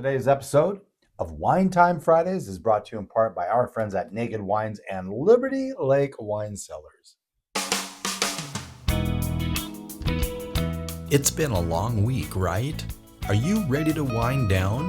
Today's episode of Wine Time Fridays is brought to you in part by our friends at Naked Wines and Liberty Lake Wine Cellars. It's been a long week, right? Are you ready to wind down?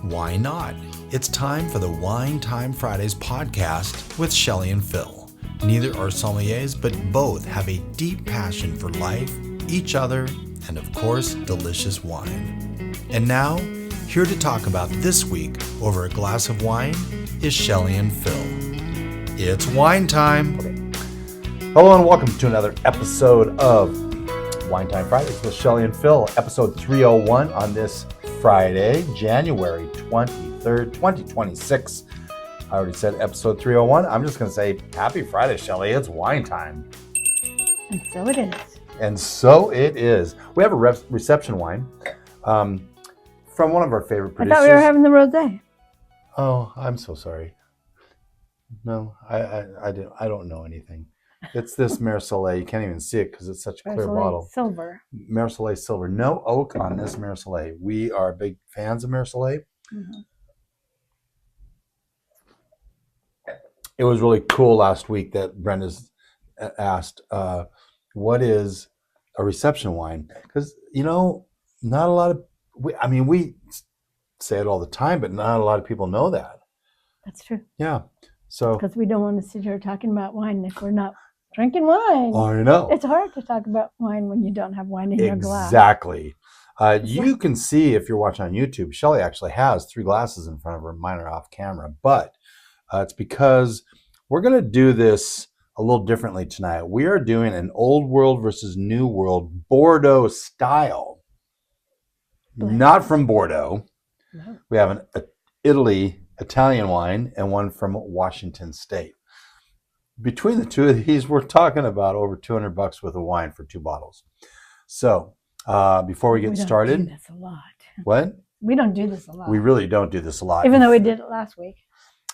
Why not? It's time for the Wine Time Fridays podcast with Shelley and Phil. Neither are sommeliers, but both have a deep passion for life, each other, and of course, delicious wine. And now, here to talk about this week over a glass of wine is Shelley and Phil. It's wine time. Hello and welcome to another episode of Wine Time Fridays with Shelley and Phil, episode 301 on this Friday, January 23rd, 2026. I already said episode 301. I'm just going to say happy Friday, Shelley. It's wine time. And so it is. And so it is. We have a reception wine from one of our favorite producers. I thought we were having the rosé. Oh, I'm so sorry. No, I don't know anything. It's this Marsala. You can't even see it because it's such a clear bottle. Silver. Marsala Silver. No oak on this Marsala. We are big fans of Marsala. Mm-hmm. It was really cool last week that Brenda's asked, what is a reception wine? Because, not a lot of, we say it all the time, but not a lot of people know that. That's true. Yeah. So because we don't want to sit here talking about wine if we're not drinking wine. Oh, I know. It's hard to talk about wine when you don't have wine in your glass. Exactly. You can see if you're watching on YouTube, Shelley actually has 3 glasses in front of her. Mine are off camera, but it's because we're going to do this a little differently tonight. We are doing an old world versus new world Bordeaux style. Not from Bordeaux. No. We have an Italian wine and one from Washington State. Between the two of these, we're talking about over $200 worth of wine for 2 bottles. So before we get started, do this a lot. What? We don't do this a lot. We really don't do this a lot. Even though we did it last week.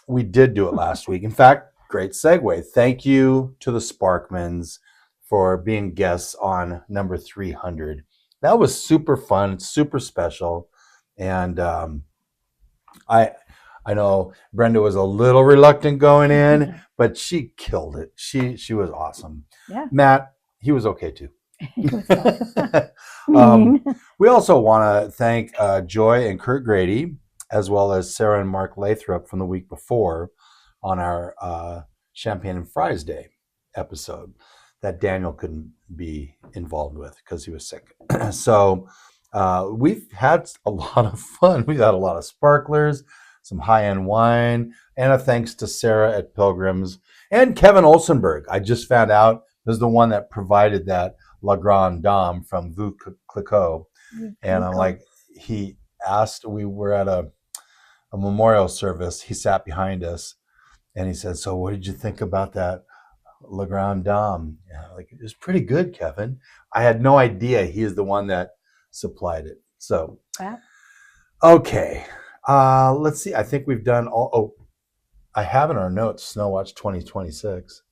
We did do it last week. In fact, great segue. Thank you to the Sparkmans for being guests on number 300. That was super fun, super special. And I know Brenda was a little reluctant going in, but she killed it. She was awesome. Yeah. Matt, he was okay too. He was mean. We also want to thank Joy and Kurt Grady, as well as Sarah and Mark Lathrop from the week before on our Champagne and Fries Day episode that Daniel couldn't be involved with because he was sick. So we've had a lot of fun. We've had a lot of sparklers, some high-end wine, and a thanks to Sarah at Pilgrims and Kevin Olsenberg. I just found out is the one that provided that La Grande Dame from Veuve Clicquot. And I'm like, he asked, we were at a memorial service. He sat behind us and he said, so what did you think about that La Grande Dame? Like, it was pretty good, Kevin. I had no idea he is the one that supplied it. So, okay. Let's see. I think we've done all. Oh, I have in our notes Snow Watch 2026.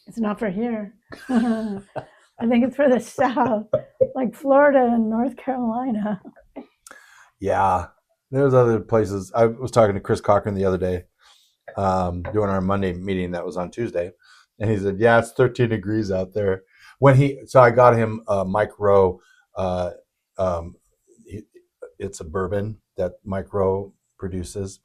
It's not for here. I think it's for the South, like Florida and North Carolina. Yeah, there's other places. I was talking to Chris Cochran the other day, doing our Monday meeting that was on Tuesday, and he said, "Yeah, it's 13 degrees out there." So I got him Mike Rowe. It's a bourbon that Mike Rowe produces.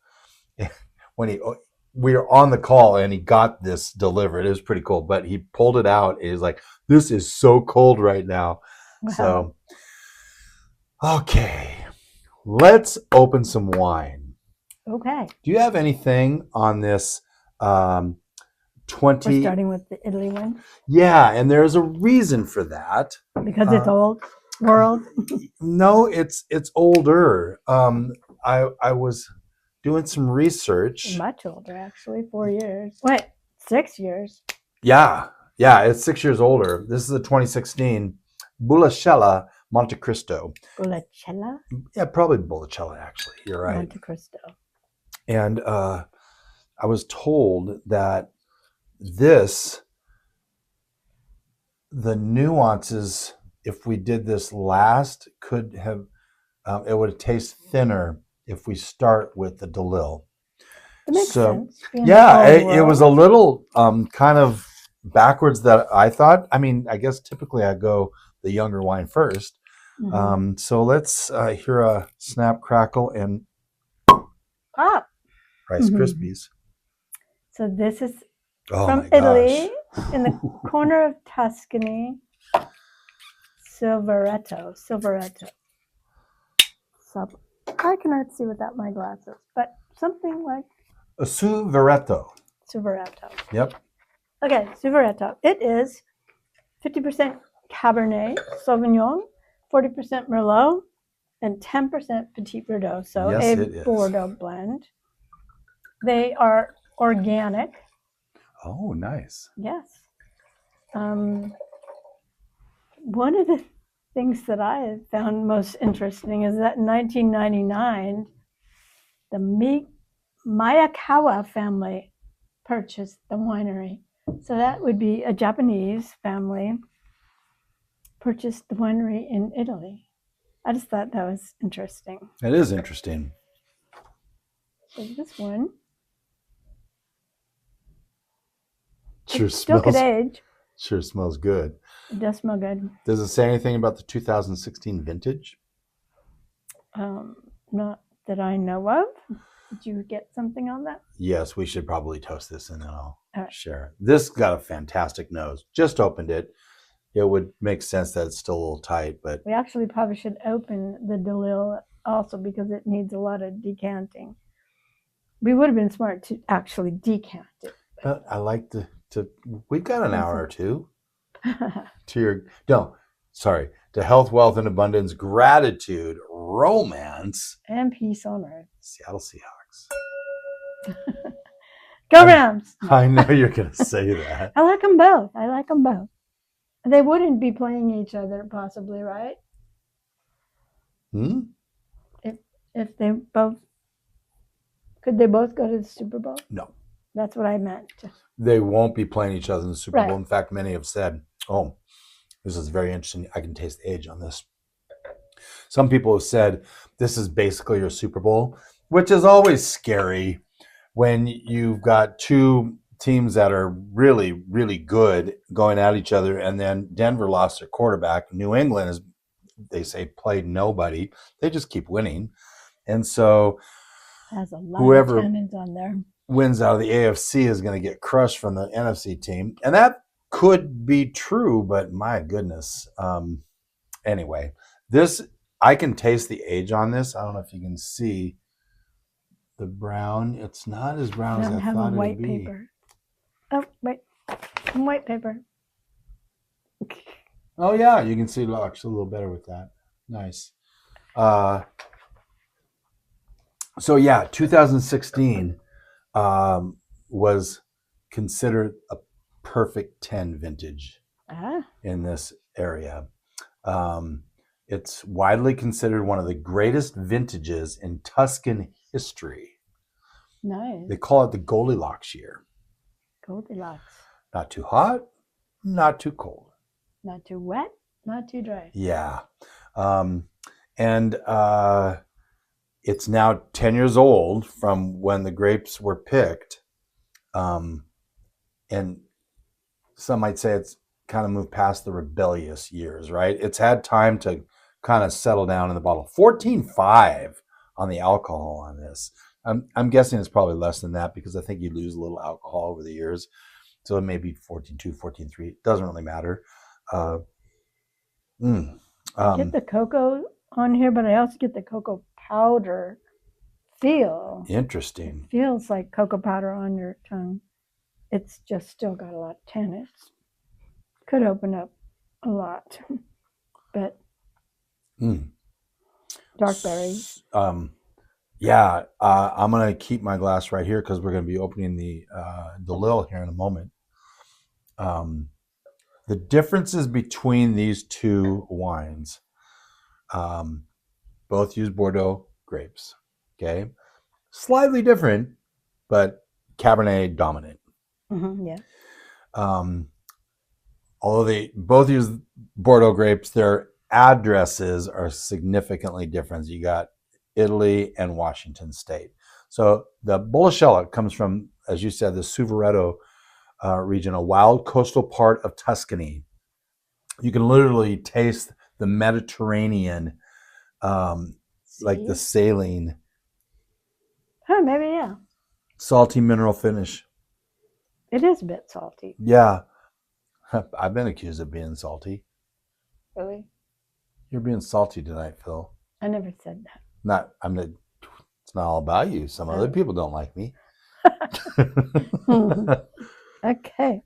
We were on the call and he got this delivered. It was pretty cool, but he pulled it out. It was like, this is so cold right now. Wow. So, okay, let's open some wine. Okay. Do you have anything on this 20? We're starting with the Italy one. Yeah, and there's a reason for that. Because it's old world. No, it's older. I was doing some research. Much older, actually. 4 years. What? 6 years? Yeah, it's 6 years older. This is a 2016 Bullichella Montecristo. Bullichella? Yeah, probably Bullichella, actually. You're right. Montecristo. And I was told that the nuances, if we did this last, could have, it would taste thinner if we start with the DeLille. That makes sense. being Yeah, the old it was a world. little kind of backwards that I thought. I mean, I guess typically I go the younger wine first. Mhm. So let's hear a snap, crackle, and Ah, Rice Mhm. Krispies. so this is Oh from my gosh. Italy, in the corner of Tuscany. Silveretto. I cannot see without my glasses, but something like A Suveretto. Silveretto. Yep. Okay, Silveretto. It is 50% Cabernet Sauvignon, 40% Merlot, and 10% Petit Verdot. So Yes, a it is. Bordeaux blend. They are organic. Oh, nice. Yes. One of the things that I found most interesting is that in 1999, the Miyakawa family purchased the winery. So that would be a Japanese family purchased the winery in Italy. I just thought that was interesting. It is interesting. So this one, Sure it's still good smells. age. Sure smells good. It does smell good. Does it say anything about the 2016 vintage? Not that I know of. Did you get something on that? Yes, we should probably toast this and then I'll All right. share it. This got a fantastic nose. Just opened it. It would make sense that it's still a little tight, but We actually probably should open the DeLille also because it needs a lot of decanting. We would have been smart to actually decant it. but I like to we've got an hour or two to health, wealth, and abundance, gratitude, romance, And peace on earth. Seattle Seahawks. Go Rams! I know you're going to say that. I like them both. They wouldn't be playing each other possibly, right? If they both, could they both go to the Super Bowl? No. That's what I meant. They won't be playing each other in the Super Bowl. Right. In fact, many have said, oh, this is very interesting. I can taste the age on this. Some people have said this is basically your Super Bowl, which is always scary when you've got two teams that are really, really good going at each other. And then Denver lost their quarterback. New England is, they say, played nobody. They just keep winning. And so Has a lot whoever of tannins on there. wins out of the AFC is going to get crushed from the NFC team. And that could be true, but my goodness. Anyway, this, I can taste the age on this. I don't know if you can see the brown. It's not as brown as I have thought a it white would be. paper. Oh, wait. Some white paper. Oh, yeah, you can see it actually a little better with that. Nice. So, yeah, 2016 was considered a perfect 10 vintage in this area. It's widely considered one of the greatest vintages in Tuscan history. Nice. They call it the Goldilocks year. Goldilocks. Not too hot, not too cold. Not too wet, not too dry. Yeah. It's now 10 years old from when the grapes were picked. And some might say it's kind of moved past the rebellious years, right? It's had time to kind of settle down in the bottle. 14.5 on the alcohol on this. I'm guessing it's probably less than that because I think you lose a little alcohol over the years. So it may be 14.2, 14.3. It doesn't really matter. I get the cocoa on here, but I also get the cocoa powder feel. Interesting. It feels like cocoa powder on your tongue. It's just still got a lot of tannins. Could open up a lot, but dark berries. Yeah, I'm going to keep my glass right here because we're going to be opening the DeLille here in a moment. The differences between these two wines, both use Bordeaux grapes, okay? Slightly different, but Cabernet dominant. Yeah. Although they both use Bordeaux grapes, their addresses are significantly different. You got Italy, and Washington State. So the Bullichella comes from, as you said, the Suveretto region, a wild coastal part of Tuscany. You can literally taste the Mediterranean, like the saline, Oh, maybe, yeah. salty mineral finish. It is a bit salty. Yeah. I've been accused of being salty. Really? You're being salty tonight, Phil. I never said that. It's not all about you. Some other people don't like me. Okay.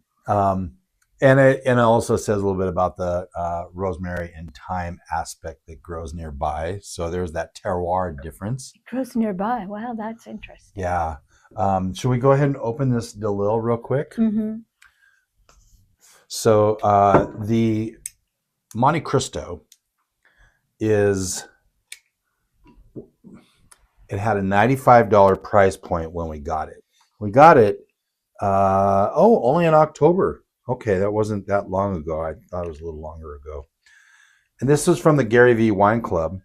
And it also says a little bit about the rosemary and thyme aspect that grows nearby. So there's that terroir difference. It grows nearby. Wow, that's interesting. Yeah. Should we go ahead and open this DeLille real quick? Mm-hmm. So the Montecristo it had a $95 price point when we got it. We got it, only in October. Okay, that wasn't that long ago. I thought it was a little longer ago. And this is from the Gary V Wine Club,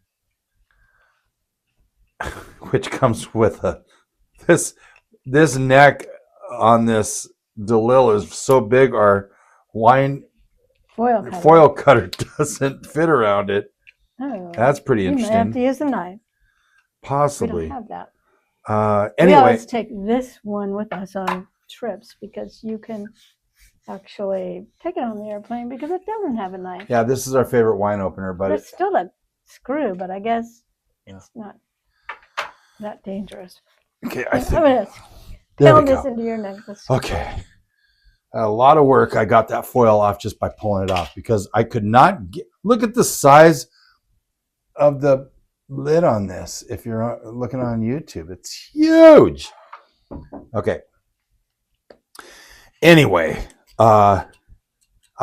which comes with this neck on this DeLille is so big our wine foil cutter doesn't fit around it. Oh, That's pretty you may interesting. have to use a knife. Possibly. We don't have that. Anyway, We always take this one with us on trips because you can actually take it on the airplane because it doesn't have a knife. yeah, this is our favorite wine opener, but It's still a screw, but I guess Yeah. it's not that dangerous. okay, I'm there going to we pound this go. into your necklace. Okay. A lot of work. I got that foil off just by pulling it off because I could not look at the size of the lid on this. If you're looking on YouTube, it's huge. Okay. Anyway, I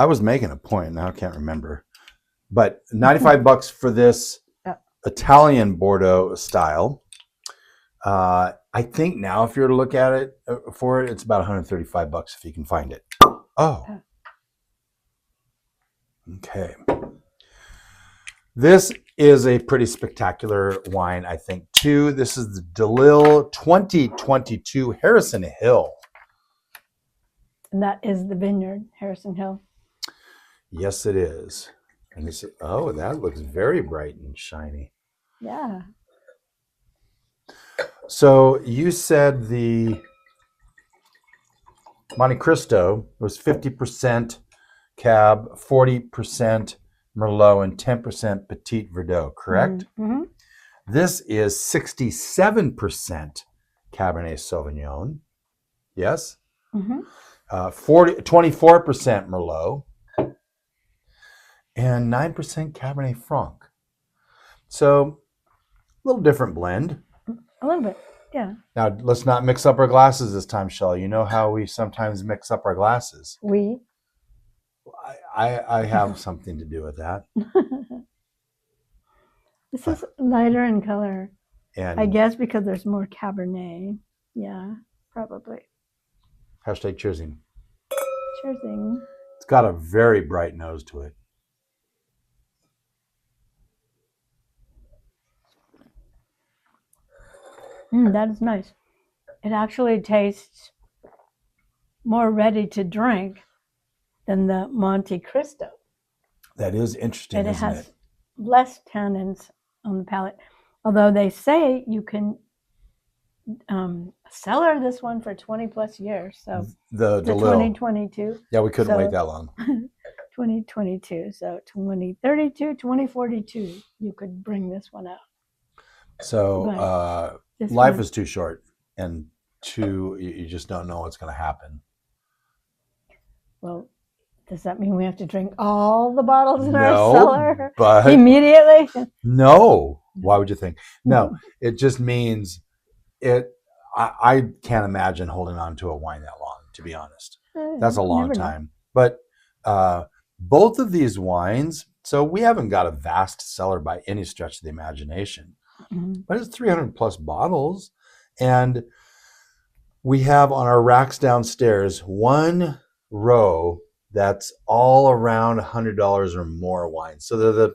was making a point. Now I can't remember, but $95 for this Italian Bordeaux style. I think now if you're to look at it for it, it's about $135 if you can find it. Oh. Okay. This is a pretty spectacular wine, I think, too. This is the DeLille 2022 Harrison Hill. And that is the vineyard, Harrison Hill. Yes, it is. And this, that looks very bright and shiny. Yeah. So you said the Montecristo was 50% Cab, 40% Merlot, and 10% Petit Verdot, correct? Mm-hmm. This is 67% Cabernet Sauvignon. Yes? Mm-hmm. 24% Merlot, and 9% Cabernet Franc. So a little different blend. A little bit, yeah. Now, let's not mix up our glasses this time, Shelley. You know how we sometimes mix up our glasses. I have something to do with that. This is lighter in color. And I guess because there's more Cabernet. Yeah, probably. hashtag cheersing. Cheersing. It's got a very bright nose to it. That is nice. It actually tastes more ready to drink than the Montecristo. That is interesting, And it isn't has it? less tannins on the palate. Although they say you can cellar this one for 20 plus years. So The the DeLille. 2022. Yeah, we couldn't So- wait that long. 2022. So 2032, 2042, you could bring this one out. So Right. This life one- is too short, and you just don't know what's going to happen. Well, does that mean we have to drink all the bottles in our No, cellar but immediately? no. Why would you think? No, it just means it. I can't imagine holding on to a wine that long, to be honest. That's a long Never know. time. But both of these wines, so we haven't got a vast cellar by any stretch of the imagination, Mhm. but it's 300 plus bottles. And we have on our racks downstairs one row that's all around $100 or more wine. So they're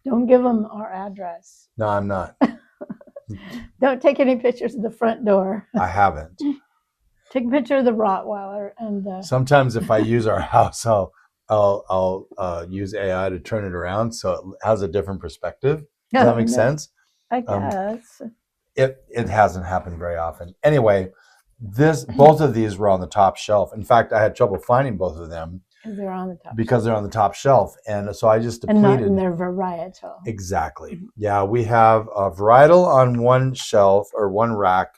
Don't give them our address. no, I'm not. Don't take any pictures of the front door. I haven't. Take a picture of the Rottweiler and Sometimes if I use our house, I'll use AI to turn it around so it has a different perspective. Does that make sense? I guess. It hasn't happened very often. Anyway, both of these were on the top shelf. In fact, I had trouble finding both of them Because they're on the top shelf. And so I just depleted. And not in their varietal. Exactly. Yeah, we have a varietal on one shelf or one rack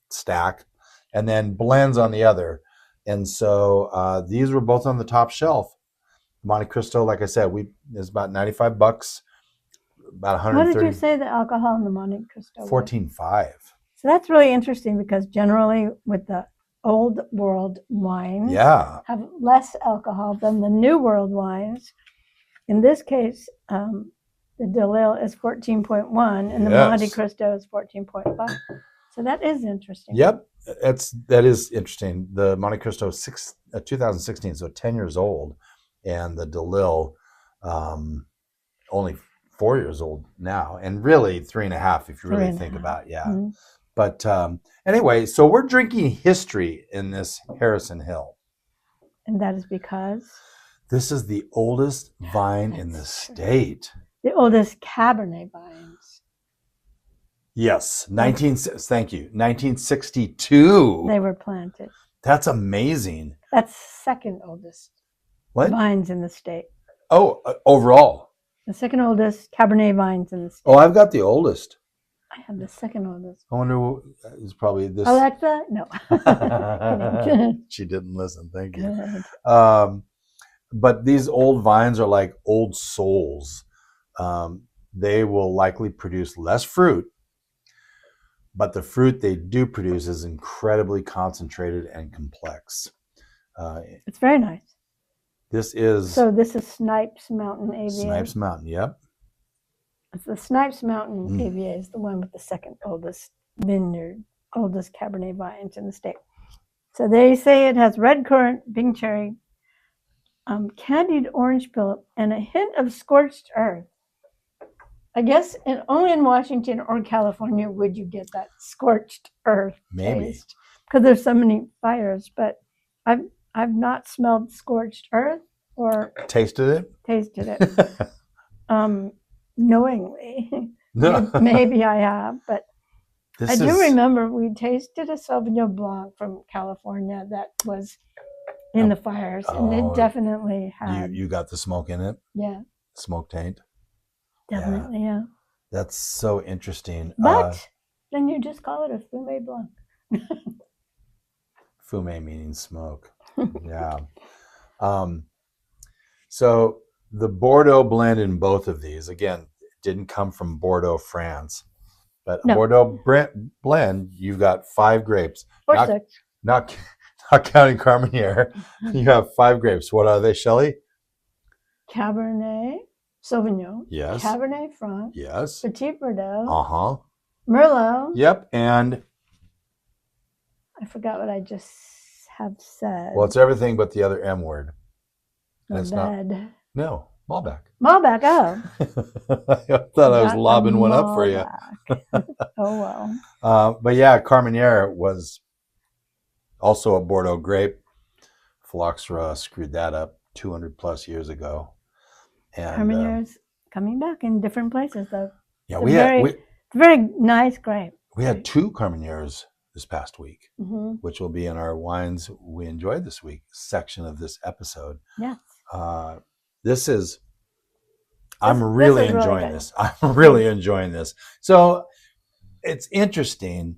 stack, and then blends on the other. And so these were both on the top shelf. Montecristo, like I said, is about $95, about 130. What did you say the alcohol in the Montecristo? 14.5. So that's really interesting because generally with the old world wines have less alcohol than the new world wines. In this case, the DeLille is 14.1 and the Montecristo is 14.5. So that is interesting. Yep, that is interesting. The Montecristo is 2016, so 10 years old, and the DeLille only 4 years old now, and really 3.5 if you really think about it. Yeah. Mm-hmm. But anyway, so we're drinking history in this Harrison Hill. And that is because? This is the oldest vine in the state. The oldest Cabernet vines. Yes, thank you. 1962. They were planted. That's amazing. That's second oldest vines in the state. Oh, overall. The second oldest Cabernet vines in the state. Oh, I've got the oldest. I have the second oldest. I wonder it's probably this. Alexa? No. She didn't listen. Thank you. But these old vines are like old souls. They will likely produce less fruit, but the fruit they do produce is incredibly concentrated and complex. It's very nice. This is Snipes Mountain AVA. Snipes Mountain, yep. It's the Snipes Mountain AVA is the one with the second oldest vineyard, oldest Cabernet vines in the state. So they say it has red currant, Bing cherry, candied orange peel, and a hint of scorched earth. I guess only in Washington or California would you get that scorched earth taste, because there's so many fires. But I've not smelled scorched earth or tasted it. Knowingly. Maybe I have, but I do remember we tasted a Sauvignon Blanc from California that was in the fires, and it definitely had. You got the smoke in it? Yeah. Smoke taint? Definitely, yeah. That's so interesting. But then you just call it a Fumé Blanc. Fumé meaning smoke. Yeah. So the Bordeaux blend in both of these, again, didn't come from Bordeaux, France. But Bordeaux blend, you've got 5 grapes. Or 6. Not counting Carmenere. You have 5 grapes. What are they, Shelley? Cabernet Sauvignon. Yes. Cabernet Franc. Yes. Petit Verdot. Uh-huh. Merlot. Yep. And? I forgot what I just have said. Well, it's everything but the other M word. Malbec. No, Malbec. Malbec, oh. I thought I was lobbing one up for you. Oh, well. But yeah, Carmenere was also a Bordeaux grape. Phylloxera screwed that up 200 plus years ago. And Carmenere is coming back in different places, though. Yeah, it's a very nice grape. We had 2 Carmeneres this past week, which will be in our wines we enjoyed this week section of this episode. Yes. I'm really enjoying this. I'm really enjoying this. So it's interesting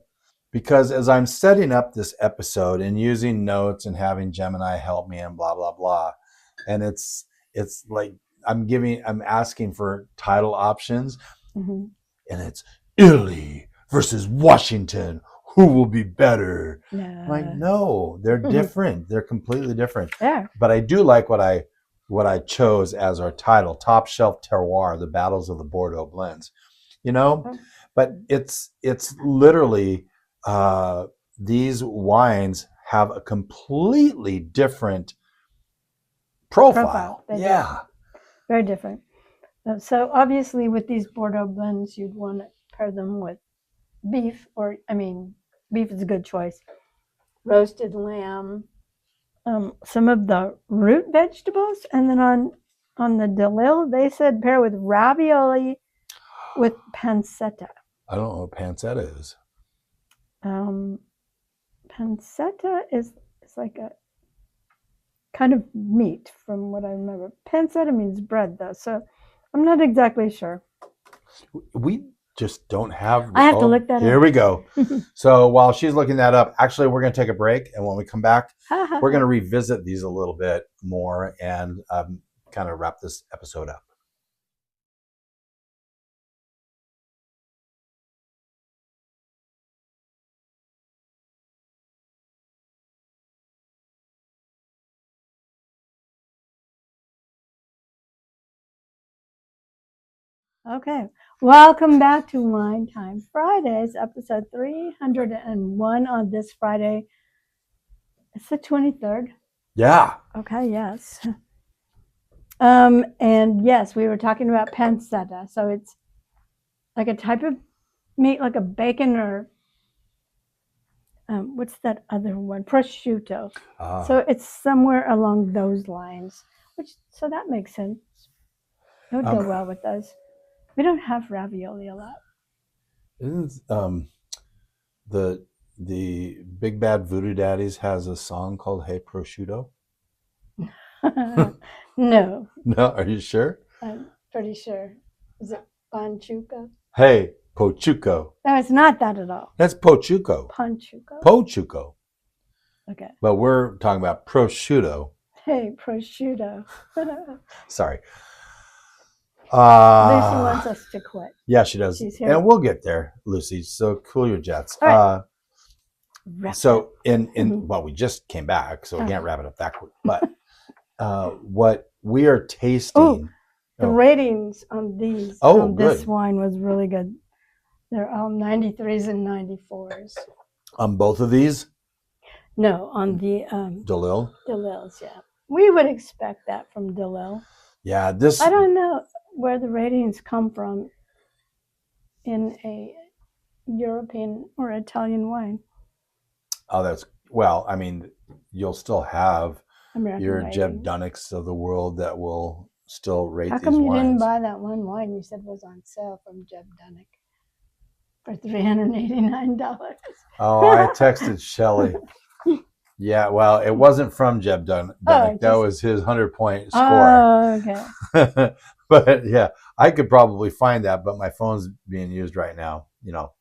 because as I'm setting up this episode and using notes and having Gemini help me and blah, blah, blah. And it's like I'm asking for title options, and it's Italy versus Washington. Who will be better? I'm like, no, they're different. They're completely different. Yeah. But I do like what I chose as our title, Top Shelf Terroir, the Battles of the Bordeaux Blends. But it's literally these wines have a completely different profile. Yeah. Very different. So obviously with these Bordeaux blends, you'd want to pair them with beef, beef is a good choice. Roasted lamb, some of the root vegetables, and then on the DeLille, they said pair with ravioli with pancetta. I don't know what pancetta is. Pancetta is like a kind of meat, from what I remember. Pancetta means bread, though, so I'm not exactly sure. We just don't have. I have to look that up. Here we go. So while she's looking that up, actually, we're going to take a break, and when we come back, we're going to revisit these a little bit more and kind of wrap this episode up. Okay, welcome back to Wine Time Fridays, episode 301 on this Friday. It's the 23rd. Yeah. Okay, yes. And yes, we were talking about pancetta. So it's like a type of meat, like a bacon or what's that other one? Prosciutto. So it's somewhere along those lines, so that makes sense. It would go well with those. We don't have ravioli a lot. Isn't the Big Bad Voodoo Daddies has a song called "Hey Prosciutto"? No. No, are you sure? I'm pretty sure. Is it Panchuco? Hey Pochuco. No, it's not that at all. That's Pochuco. Panchuco. Pochuco. Okay. But we're talking about prosciutto. Hey, prosciutto. Sorry. Lucy wants us to quit. Yeah, she does. She's here. And we'll get there, Lucy. So cool your jets. All right. So well, we just came back, so we can't wrap it up that quick. But what we are tasting. The ratings on these this wine was really good. They're all 93s and 94s. On both of these? No, on the DeLille? DeLille's, yeah. We would expect that from DeLille. Yeah, I don't know where the ratings come from in a European or Italian wine. Oh, you'll still have American your ratings. Jeb Dunnicks of the world that will still rate How these come you wines. didn't buy that one wine you said was on sale from Jeb Dunnick for $389? Oh, I texted Shelley. Yeah, well, it wasn't from Jeb Dunnick. That was his 100-point score. Oh, okay. But yeah, I could probably find that, but my phone's being used right now,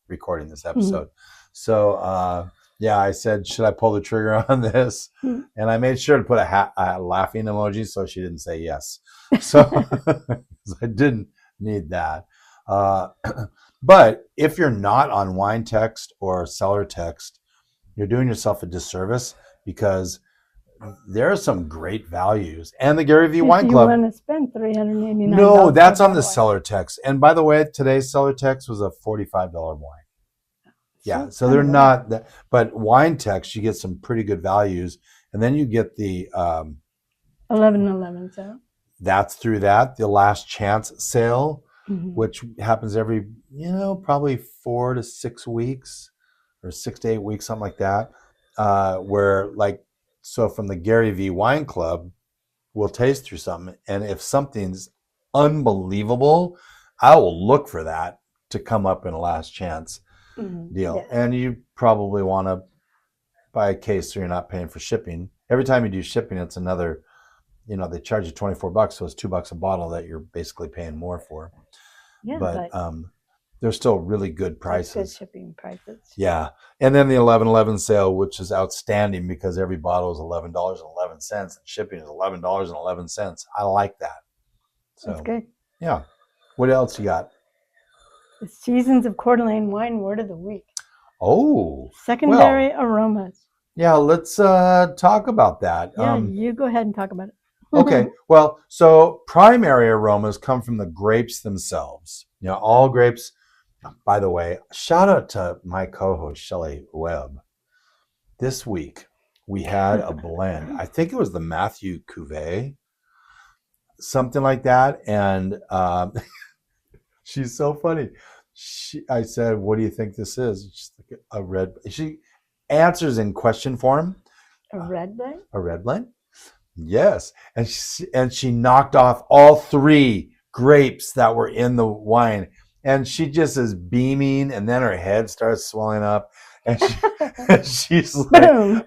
recording this episode. So, yeah, I said, should I pull the trigger on this? And I made sure to put a laughing emoji so she didn't say yes. So I didn't need that. But if you're not on wine text or cellar text, you're doing yourself a disservice, because there are some great values. And the Gary V Wine Club. You want to spend $389? No, that's on the cellar text. And by the way, today's cellar text was a $45 wine. Yeah, so they're not that, but wine text, you get some pretty good values. And then you get the 11/11 sale. That's through the last chance sale, which happens every, probably 4 to 6 weeks or 6 to 8 weeks, something like that. So from the Gary V Wine Club, we'll taste through something. And if something's unbelievable, I will look for that to come up in a last chance deal. Yeah. And you probably want to buy a case so you're not paying for shipping. Every time you do shipping, it's another, they charge you $24, so it's $2 a bottle that you're basically paying more for. Yeah, but they're still really good prices. Good shipping prices. Yeah. And then the 11/11 sale, which is outstanding because every bottle is $11.11 and shipping is $11.11. I like that. So, that's good. Yeah. What else you got? The Seasons of Coeur d'Alene Wine Word of the Week. Oh. Secondary aromas. Yeah, let's talk about that. Yeah, you go ahead and talk about it. Okay. Well, so primary aromas come from the grapes themselves. All grapes. By the way, shout out to my co-host, Shelley Webb. This week, we had a blend. I think it was the Matthew Cuvée, something like that. And she's so funny. I said, what do you think this is? She's like, a red. She answers in question form. A red blend? A red blend? Yes. And she knocked off all 3 grapes that were in the wine. And she just is beaming, and then her head starts swelling up. And she's like,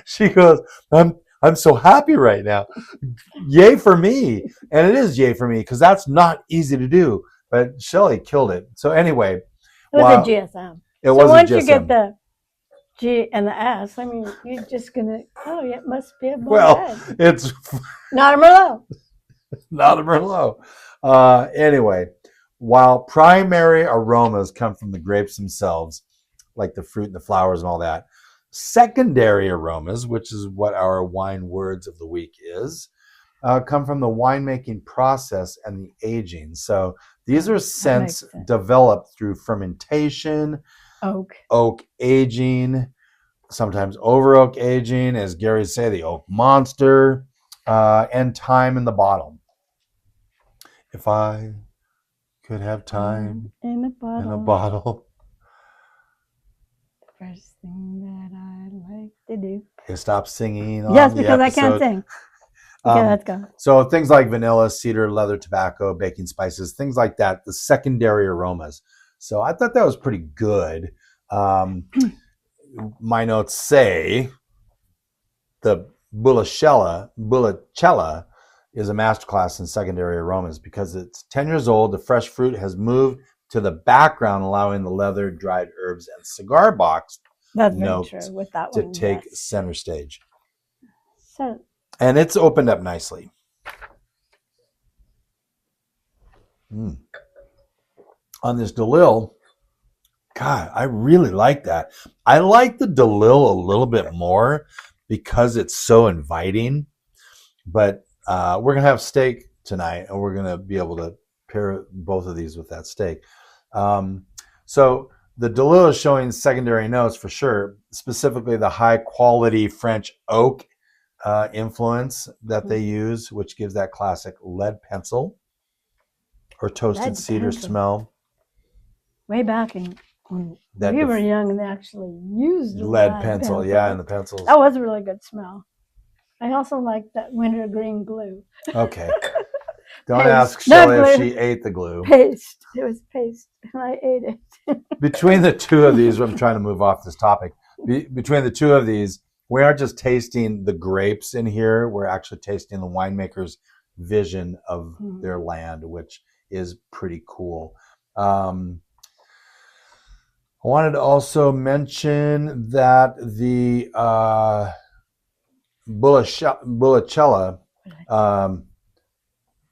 she goes, I'm so happy right now. Yay for me. And it is yay for me because that's not easy to do. But Shelley killed it. So anyway. It was a GSM. It was once a GSM. you get the G and the S, I mean, you're just going to, yeah, it must be a Bordeaux. Well, it's not a Merlot. Not a Merlot. Anyway, while primary aromas come from the grapes themselves, like the fruit and the flowers and all that, secondary aromas, which is what our wine words of the week is, come from the winemaking process and the aging. So these are scents developed through fermentation, oak aging, sometimes over oak aging, as Gary say, the oak monster, and time in the bottle. If I could have time in a bottle. The first thing that I like to do is stop singing. Yes, because I can't sing. Okay, let's go. So things like vanilla, cedar, leather, tobacco, baking spices, things like that, the secondary aromas. So I thought that was pretty good. My notes say the Bullichella is a masterclass in secondary aromas because it's 10 years old. The fresh fruit has moved to the background, allowing the leather, dried herbs, and cigar box notes with that to take center stage. So, and it's opened up nicely. On this DeLille, God, I really like that. I like the DeLille a little bit more because it's so inviting. But we're going to have steak tonight, and we're going to be able to pair both of these with that steak. So the DeLille is showing secondary notes for sure, specifically the high-quality French oak influence that they use, which gives that classic lead pencil or toasted cedar smell. Way back when we were young, and they actually used lead pencil. Yeah, in the pencils. That was a really good smell. I also like that wintergreen glue. Okay. Don't ask Shelley if she ate the glue. Paste. It was paste, and I ate it. Between the two of these, I'm trying to move off this topic. Between the two of these, we aren't just tasting the grapes in here. We're actually tasting the winemaker's vision of their land, which is pretty cool. I wanted to also mention that the Bullichella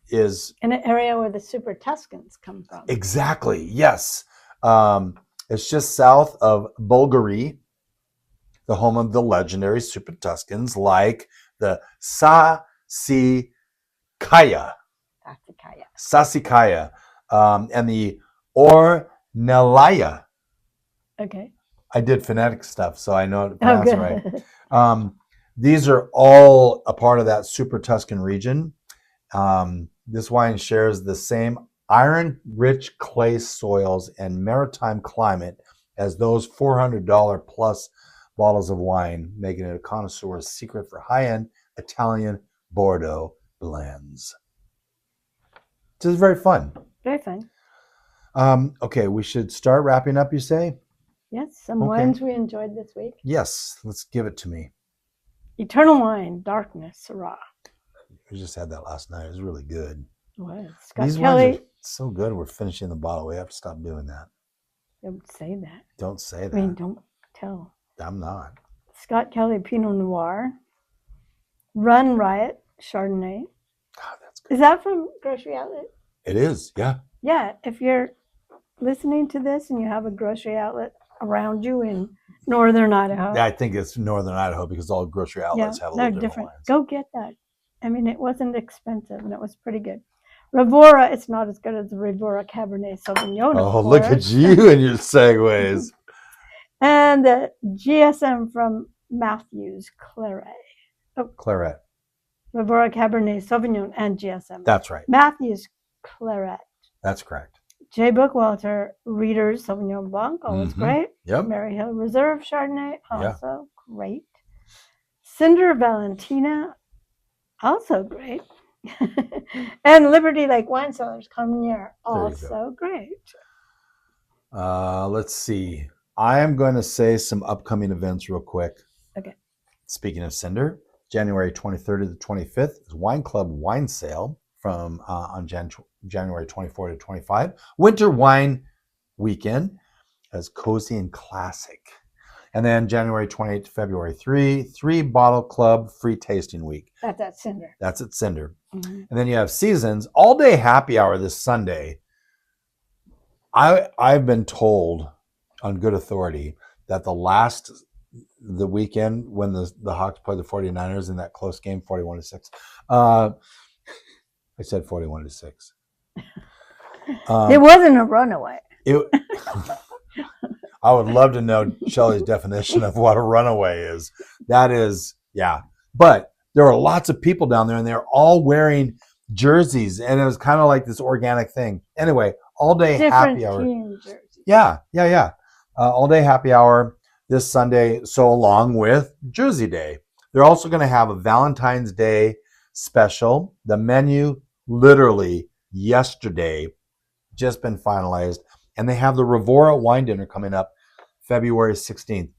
is in an area where the Super Tuscans come from. Exactly, yes. It's just south of Bulgari, the home of the legendary Super Tuscans, like the Sassicaia, and the Ornellaia. Okay. I did phonetic stuff, so I know how to pronounce it right. These are all a part of that Super Tuscan region. This wine shares the same iron-rich clay soils and maritime climate as those $400 plus bottles of wine, making it a connoisseur's secret for high-end Italian Bordeaux blends. This is very fun. Very fun. Okay, we should start wrapping up, you say? Yes, some wines we enjoyed this week. Yes, let's give it to me. Eternal Wine, Darkness, Syrah. We just had that last night. It was really good. It was. These wines are so good, we're finishing the bottle. We have to stop doing that. Don't say that. Don't say that. I mean, don't tell. I'm not. Scott Kelly, Pinot Noir. Run Riot, Chardonnay. God, that's good. Is that from Grocery Outlet? It is, yeah. Yeah, if you're listening to this and you have a grocery outlet around you in northern Idaho. Yeah, I think it's northern Idaho because all grocery outlets have a little different wines. Go get that. I mean, it wasn't expensive and it was pretty good. Rivora, it's not as good as the Rivora Cabernet Sauvignon. Oh, look at you and your segues. And the GSM from Matthews Claret. Oh, Claret. Rivora Cabernet Sauvignon and GSM. That's right. Matthews Claret. That's correct. J. Bookwalter Reader's Sauvignon Blanc, always great. Yep. Mary Hill Reserve Chardonnay, Yeah. also great. Cinder Valentina, also great. And Liberty Lake Wine Cellars Carmenere, also great. Let's see. I am going to say some upcoming events real quick. Okay. Speaking of Cinder, January 23rd to the 25th is Wine Club Wine Sale from on January 24 to 25. Winter Wine Weekend as Cozy and Classic. And then January 28th to February 3 Bottle Club Free Tasting Week. That's at Cinder. That's at Cinder. Mm-hmm. And then you have Seasons All Day Happy Hour this Sunday. I've been told on good authority that the weekend when the Hawks played the 49ers in that close game, 41-6. I said 41-6. It wasn't a runaway. I would love to know Shelley's definition of what a runaway is. That is, yeah. But there were lots of people down there, and they were all wearing jerseys, and it was kind of like this organic thing. Anyway, all day happy hour. Team jerseys. Yeah. All day happy hour this Sunday, so along with Jersey Day. They're also going to have a Valentine's Day special. The menu literally yesterday just been finalized. And they have the Revora wine dinner coming up February 16th.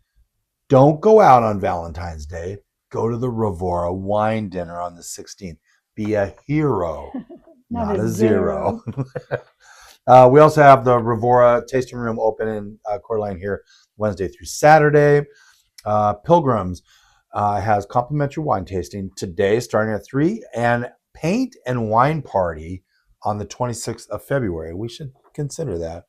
Don't go out on Valentine's Day. Go to the Revora wine dinner on the 16th. Be a hero, not a zero. We also have the Revora tasting room open in Coeur d'Alene here Wednesday through Saturday. Pilgrims has complimentary wine tasting today starting at 3 and paint and wine party on the 26th of February. We should consider that.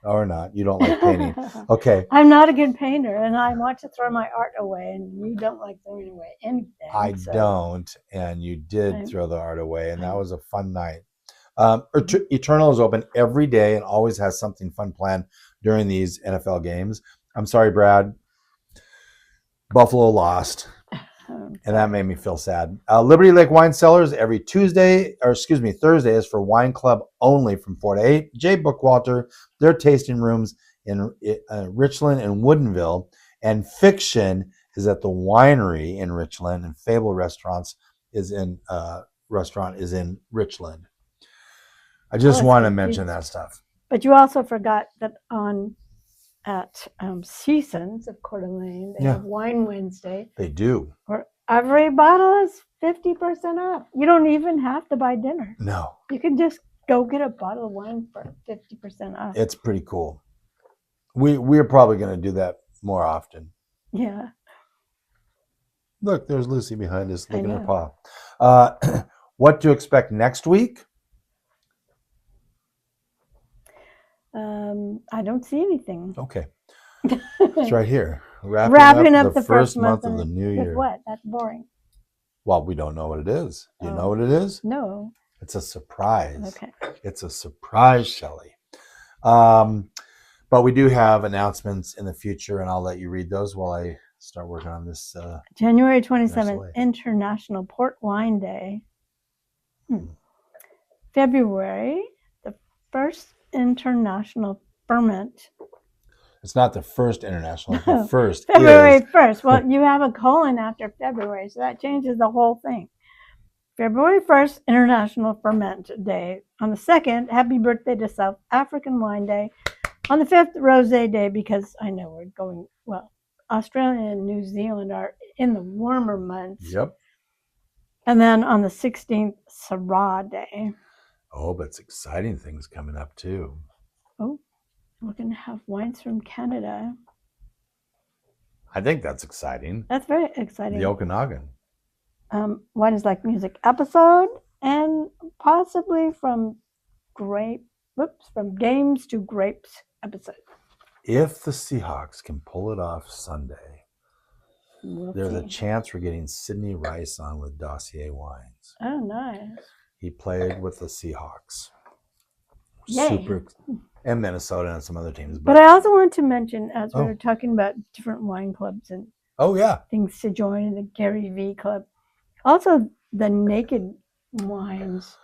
Or not. You don't like painting. Okay. I'm not a good painter, and I want to throw my art away, and you don't like throwing away anything. I don't, and you did throw the art away, and that was a fun night. Eternal is open every day and always has something fun planned during these NFL games. I'm sorry, Brad. Buffalo lost, and that made me feel sad. Liberty Lake Wine Cellars every Thursday is for wine club only from 4 to 8. J. Bookwalter, their tasting rooms in Richland and Woodinville, and Fiction is at the winery in Richland, and Fable restaurant is in Richland. I just want to mention that stuff. But you also forgot that at Seasons of Coeur d'Alene, they have Wine Wednesday. They do. Where every bottle is 50% off. You don't even have to buy dinner. No. You can just go get a bottle of wine for 50% off. It's pretty cool. We're probably going to do that more often. Yeah. Look, there's Lucy behind us licking her paw. What to expect next week? I don't see anything. Okay. It's right here. Wrapping up the first month of the new year. With what? That's boring. Well, we don't know what it is. Do you know what it is? No. It's a surprise. Okay. It's a surprise, Shelley. But we do have announcements in the future, and I'll let you read those while I start working on this. January 27th, International Port Wine Day. February, the first International Ferment. It's not the first international. The first February 1st. Well, you have a colon after February, so that changes the whole thing. February 1st, International Ferment Day. On the 2nd, Happy Birthday to South African Wine Day. On the 5th, Rosé Day, because I know we're going, well, Australia and New Zealand are in the warmer months. Yep. And then on the 16th, Syrah Day. Oh, but it's exciting things coming up too. Oh, we're going to have wines from Canada. I think that's exciting. That's very exciting. The Okanagan. Wine is Like Music episode, and possibly from games to grapes episode. If the Seahawks can pull it off Sunday, there's a chance we're getting Sidney Rice on with Dossier Wines. Oh, nice. He played with the Seahawks. Yay. And Minnesota and some other teams. But I also want to mention, as we were talking about different wine clubs and things to join in the Gary V Club, also the Naked Wines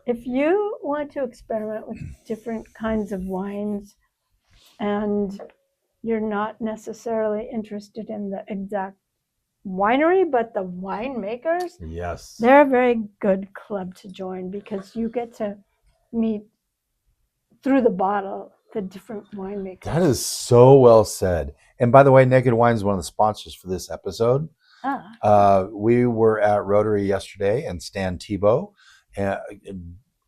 if you want to experiment with different kinds of wines and you're not necessarily interested in the exact winery, but the winemakers, Yes. they're a very good club to join because you get to meet through the bottle the different winemakers. That is so well said. And by the way, Naked Wine is one of the sponsors for this episode. We were at Rotary yesterday, and Stan Tebow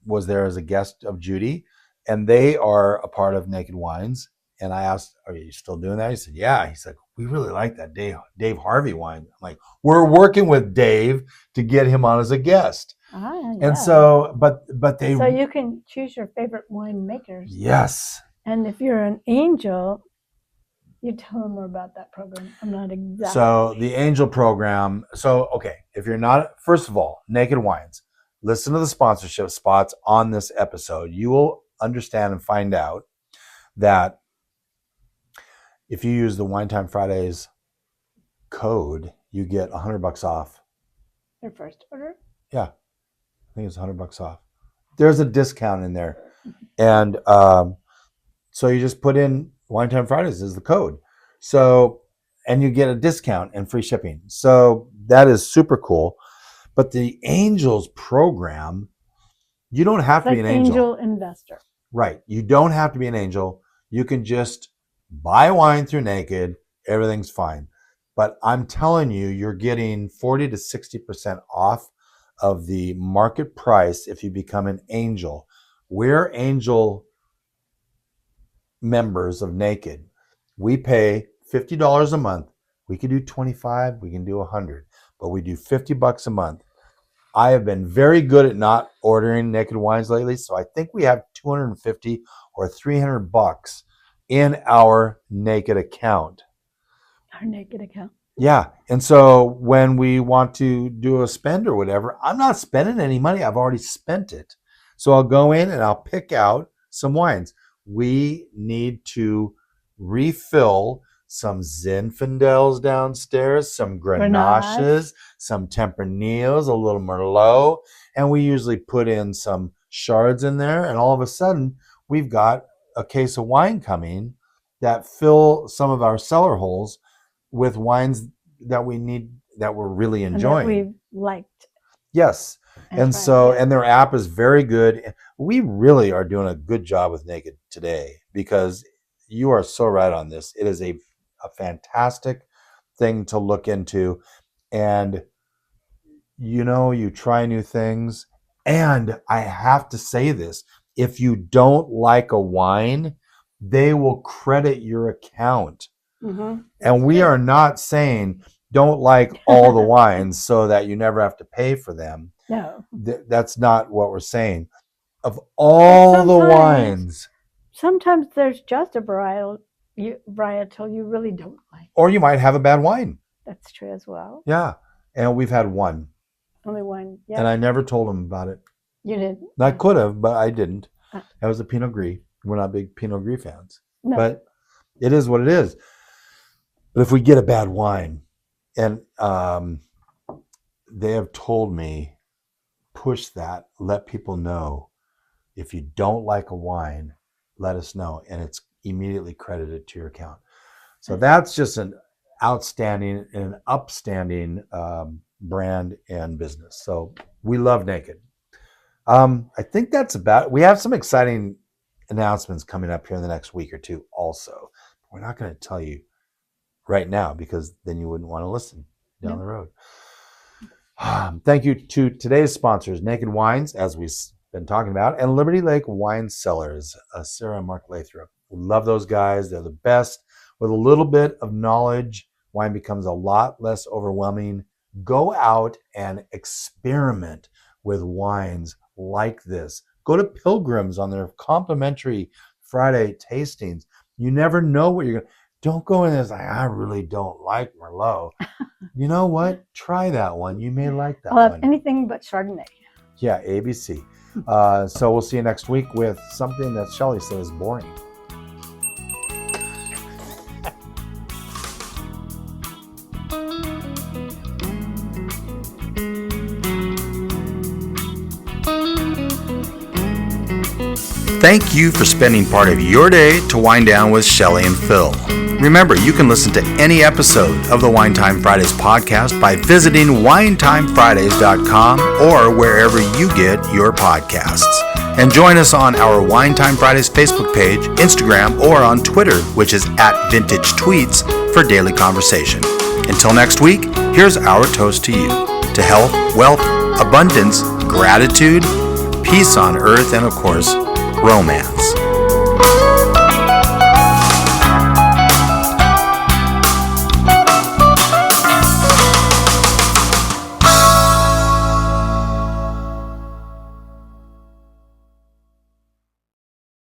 was there as a guest of Judy, and they are a part of Naked Wines. And I asked, "Are you still doing that?" He said, "Yeah." He said, "We really like that Dave Harvey wine." I'm like, "We're working with Dave to get him on as a guest." Yeah. And so, but they. So you can choose your favorite winemakers. Yes. And if you're an angel, you tell them more about that program. I'm not exactly. So the Angel program. So, okay, if you're not, first of all, Naked Wines, listen to the sponsorship spots on this episode. You will understand and find out that if you use the Wine Time Fridays code, you get $100 off. Your first order? Yeah, I think it's $100 off. There's a discount in there. And so you just put in Wine Time Fridays as the code. So, and you get a discount and free shipping. So that is super cool. But the Angels program, you don't have to be an angel. Investor. Right. You don't have to be an angel. You can just buy wine through Naked. Everything's fine. But I'm telling you, you're getting 40 to 60% off of the market price if you become an angel. We're angel members of Naked. We pay $50 a month. We can do 25, we can do 100, but we do $50 a month. I have been very good at not ordering Naked Wines lately, so I think we have $250 or $300 in our Naked account. Our Naked account. Yeah, and so when we want to do a spend or whatever, I'm not spending any money. I've already spent it. So I'll go in and I'll pick out some wines. We need to refill some Zinfandels downstairs, some Grenaches, some Tempranillos, a little Merlot, and we usually put in some Chards in there, and all of a sudden we've got a case of wine coming that fill some of our cellar holes with wines that we need, that we're really enjoying. And that we've liked. Yes. And so, and their app is very good. We really are doing a good job with Naked today, because you are so right on this. It is a fantastic thing to look into. And, you know, you try new things. And I have to say this, if you don't like a wine, they will credit your account. Mm-hmm. And we are not saying don't like all the wines so that you never have to pay for them. No. That's not what we're saying. Of all the wines. Sometimes there's just a varietal you really don't like. Or you might have a bad wine. That's true as well. Yeah. And we've had one. Only one. Yeah. And I never told them about it. You didn't? I could have, but I didn't. That was a Pinot Gris. We're not big Pinot Gris fans. No. But it is what it is. But if we get a bad wine, and they have told me, push that, let people know. If you don't like a wine, let us know. And it's immediately credited to your account. So that's just an outstanding and upstanding brand and business. So we love Naked. I think that's about it. We have some exciting announcements coming up here in the next week or two also. We're not going to tell you right now, because then you wouldn't want to listen down the road. Thank you to today's sponsors, Naked Wines, as we've been talking about, and Liberty Lake Wine Cellars, Sarah and Mark Lathrop. We love those guys. They're the best. With a little bit of knowledge, wine becomes a lot less overwhelming. Go out and experiment with wines like this. Go to Pilgrims on their complimentary Friday tastings. You never know what you're going to... Don't go in there and say, I really don't like Merlot. You know what? Try that one. You may like that one. I'll have anything but Chardonnay. Yeah, ABC. So we'll see you next week with something that Shelley says is boring. Thank you for spending part of your day to wind down with Shelley and Phil. Remember, you can listen to any episode of the Wine Time Fridays podcast by visiting winetimefridays.com or wherever you get your podcasts. And join us on our Wine Time Fridays Facebook page, Instagram, or on Twitter, which is @VintageTweets, for daily conversation. Until next week, here's our toast to you. To health, wealth, abundance, gratitude, peace on earth, and of course, romance.